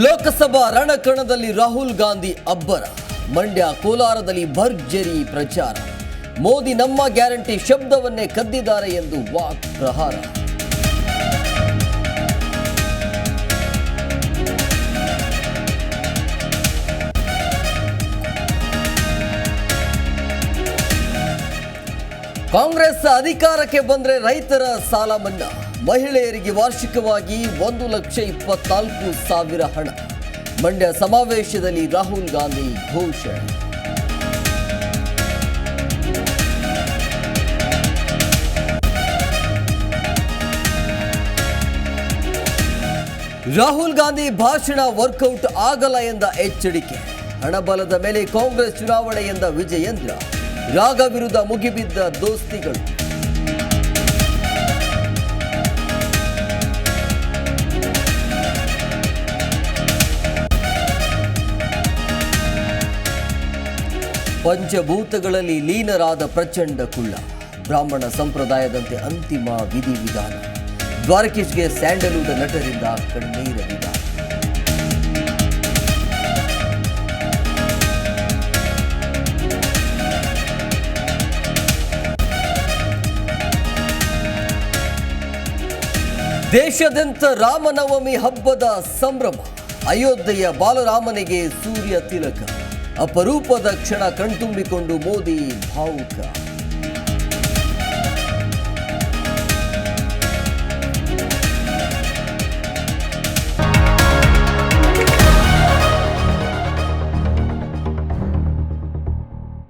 ಲೋಕಸಭಾ ರಣಕಣದಲ್ಲಿ ರಾಹುಲ್ ಗಾಂಧಿ ಅಬ್ಬರ. ಮಂಡ್ಯ ಕೋಲಾರದಲ್ಲಿ ಭರ್ಜರಿ ಪ್ರಚಾರ. ಮೋದಿ ನಮ್ಮ ಗ್ಯಾರಂಟಿ ಶಬ್ದವನ್ನೇ ಕದ್ದಿದ್ದಾರೆ ಎಂದು ವಾಕ್ ಪ್ರಹಾರ. ಕಾಂಗ್ರೆಸ್ ಅಧಿಕಾರಕ್ಕೆ ಬಂದರೆ ರೈತರ ಸಾಲ ಮನ್ನಾ, ಮಹಿಳೆಯರಿಗೆ ವಾರ್ಷಿಕವಾಗಿ 1,24,000 ಹಣ. ಮಂಡ್ಯ ಸಮಾವೇಶದಲ್ಲಿ ರಾಹುಲ್ ಗಾಂಧಿ ಘೋಷಣೆ. ರಾಹುಲ್ ಗಾಂಧಿ ಭಾಷಣ ವರ್ಕೌಟ್ ಆಗಲ್ಲ ಎಂದ ಎಚ್ಚರಿಕೆ. ಹಣಬಲದ ಮೇಲೆ ಕಾಂಗ್ರೆಸ್ ಚುನಾವಣೆ ಎಂದ ವಿಜಯೇಂದ್ರ. ರಾಗ ವಿರುದ್ಧ ಮುಗಿಬಿದ್ದ ದೋಸ್ತಿಗಳು. ಪಂಚಭೂತಗಳಲ್ಲಿ ಲೀನರಾದ ಪ್ರಚಂಡ ಕುಳ್ಳ. ಬ್ರಾಹ್ಮಣ ಸಂಪ್ರದಾಯದಂತೆ ಅಂತಿಮ ವಿಧಿವಿಧಾನ. ದ್ವಾರಕೀಶ್ಗೆ ಸ್ಯಾಂಡಲ್ವುಡ್ ನಟರಿಂದ ಕಣ್ಣೀರ ವಿಧಾನ. ದೇಶಾದ್ಯಂತ ರಾಮನವಮಿ ಹಬ್ಬದ ಸಂಭ್ರಮ. ಅಯೋಧ್ಯೆಯ ಬಾಲರಾಮನಿಗೆ ಸೂರ್ಯ ತಿಲಕ. ಅಪರೂಪದ ಕ್ಷಣ ಕಣ್ತುಂಬಿಕೊಂಡು ಮೋದಿ ಭಾವುಕ.